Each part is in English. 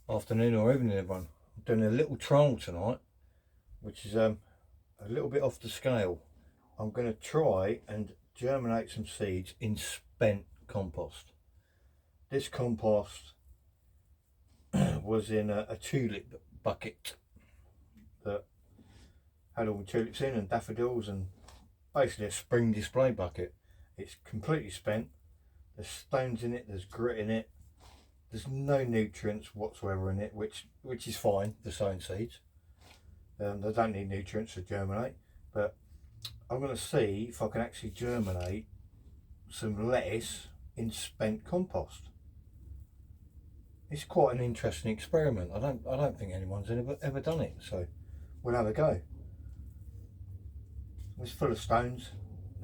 Afternoon or evening, everyone. I'm doing a little trial tonight, which is a little bit off the scale. I'm going to try and germinate some seeds in spent compost. This compost was in a tulip bucket that had all the tulips in and daffodils, and basically a spring display bucket. It's completely spent. There's stones in it, there's grit in it, there's no nutrients whatsoever in it, which is fine for sowing seeds. They don't need nutrients to germinate, but I'm going to see if I can actually germinate some lettuce in spent compost. It's quite an interesting experiment. I don't think anyone's ever done it, so we'll have a go. It's full of stones.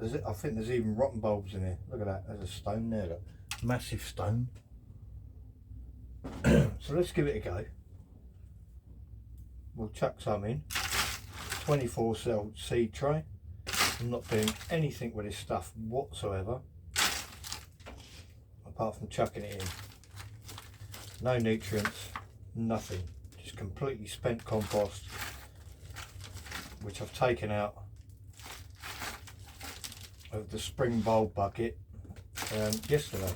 I think there's even rotten bulbs in here. Look at that. There's a stone there. Look, massive stone. So let's give it a go. We'll chuck some in. 24 cell seed tray. I'm not doing anything with this stuff whatsoever, apart from chucking it in. No nutrients, nothing. Just completely spent compost, which I've taken out of the spring bulb bucket yesterday.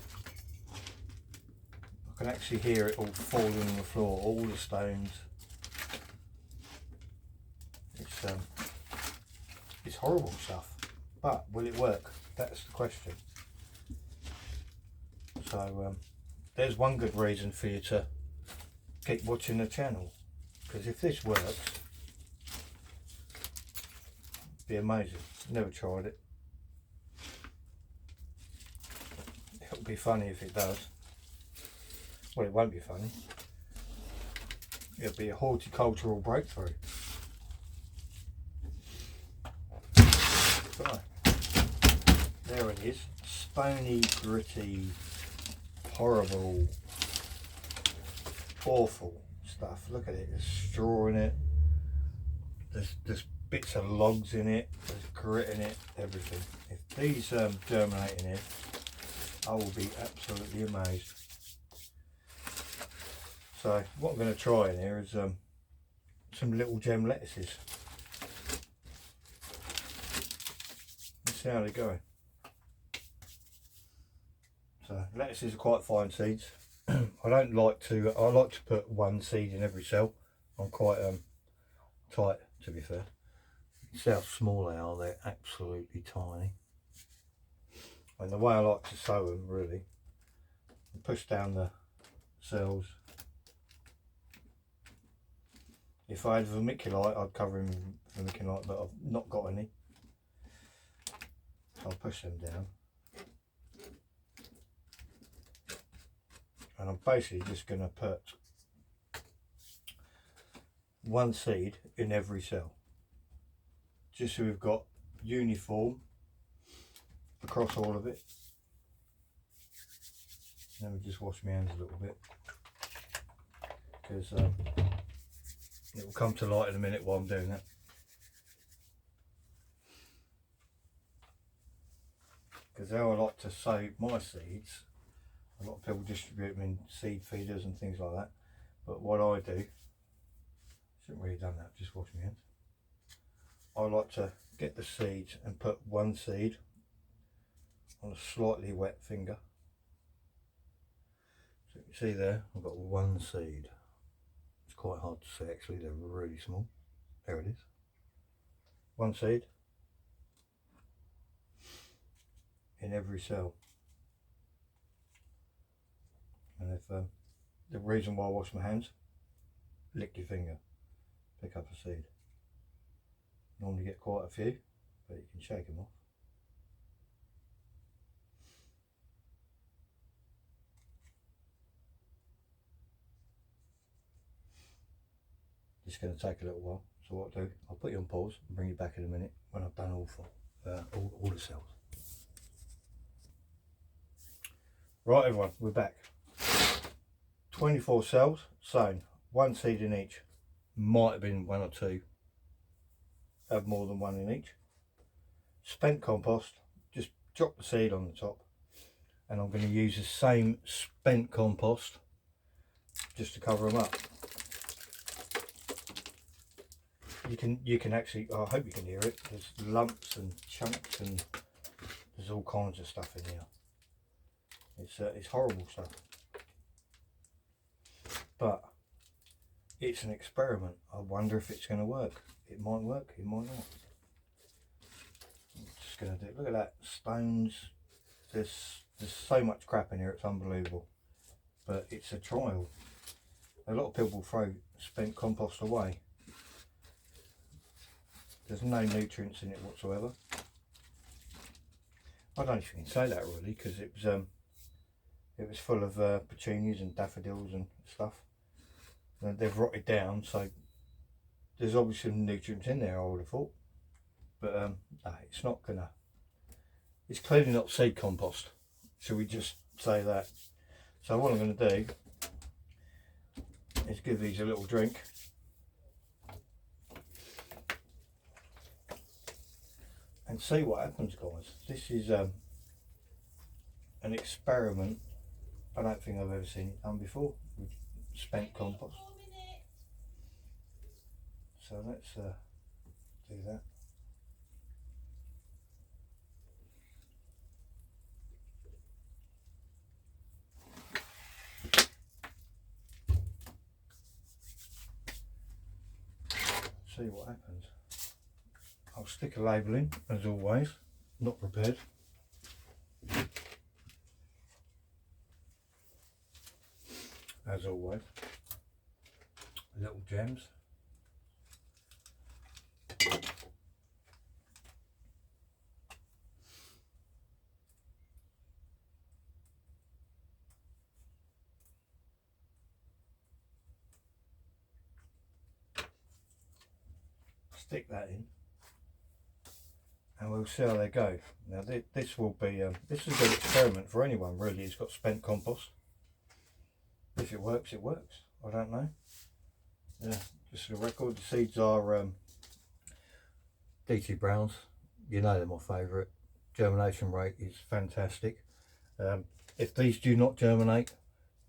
I can actually hear it all falling on the floor, all the stones. It's horrible stuff, but will it work? That's the question. So there's one good reason for you to keep watching the channel, because if this works, it'd be amazing. Never tried it. It'll be funny if it does. Well, it won't be funny. It'll be a horticultural breakthrough. So, there it is. Stony, gritty, horrible, awful stuff. Look at it. There's straw in it. There's bits of logs in it. There's grit in it. Everything. If these germinate in here, I will be absolutely amazed. So what I'm going to try in here is some little gem lettuces. Let's see how they go. So lettuces are quite fine seeds. I like to put one seed in every cell. I'm quite tight, to be fair. See how small they are. They're absolutely tiny. And the way I like to sow them, really, I push down the cells. If I had vermiculite, I'd cover them with vermiculite, but I've not got any. So I'll push them down. And I'm basically just going to put one seed in every cell, just so we've got uniform across all of it. Let me just wash my hands a little bit, because it will come to light in a minute while I'm doing that. Because how I like to sow my seeds, a lot of people distribute them in seed feeders and things like that, but what I do, shouldn't really have done that, just wash my hands. I like to get the seeds and put one seed on a slightly wet finger. So you can see there, I've got one seed. It's quite hard to see actually, they're really small. There it is. One seed in every cell. And if the reason why I wash my hands, lick your finger, pick up a seed. Normally get quite a few, but you can shake them off. It's going to take a little while, so what I'll do, I'll put you on pause and bring you back in a minute when I've done all the cells. Right everyone, we're back. 24 cells sown, one seed in each. Might have been one or two, have more than one in each. Spent compost, just drop the seed on the top, and I'm going to use the same spent compost just to cover them up. You can actually, I hope you can hear it, there's lumps and chunks and there's all kinds of stuff in here. It's horrible stuff, but it's an experiment. I wonder if it's going to work. It might work, it might not. I'm just going to do, look at that, stones. There's so much crap in here, it's unbelievable. But it's a trial. A lot of people throw spent compost away. There's no nutrients in it whatsoever. I don't know if you can say that really, because it was full of petunias and daffodils and stuff. And they've rotted down, so there's obviously some nutrients in there, I would have thought. But no, it's not gonna. It's clearly not seed compost. Shall we just say that? So what I'm going to do is give these a little drink. And see what happens, guys. This is an experiment I don't think I've ever seen it done before with spent compost. So let's do that. See what happens. I'll stick a label in, as always, not prepared. As always, little gems. Stick that in. And we'll see how they go. Now this will be, this is a good experiment for anyone really who's got spent compost. If it works, it works. I don't know. Yeah, just for the record, the seeds are DT Browns. You know they're my favourite. Germination rate is fantastic. If these do not germinate,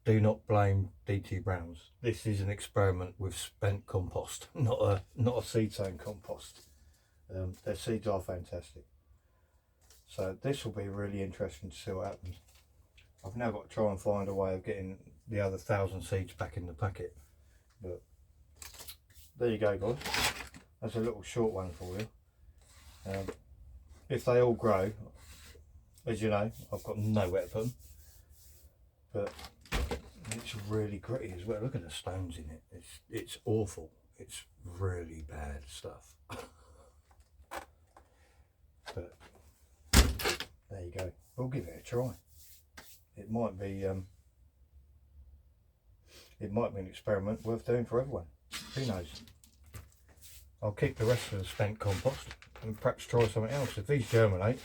do not blame DT Browns. This is an experiment with spent compost, not a seed sown compost. Their seeds are fantastic. So this will be really interesting to see what happens. I've now got to try and find a way of getting the other 1,000 seeds back in the packet. But there you go, guys. That's a little short one for you. If they all grow, as you know, I've got nowhere to put them. But it's really gritty as well. Look at the stones in it. It's awful. It's really bad stuff. But there you go. We'll give it a try. It might be an experiment worth doing for everyone. Who knows? I'll keep the rest of the spent compost and perhaps try something else. If these germinate,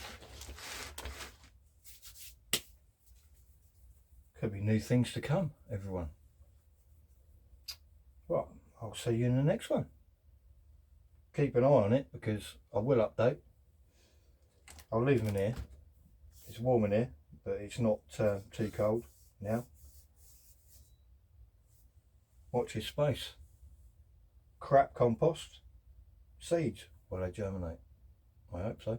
could be new things to come, everyone. Well, I'll see you in the next one. Keep an eye on it because I will update. I'll leave them in here. It's warm in here, but it's not too cold now. Watch this space. Crap compost, seeds, will they germinate? I hope so.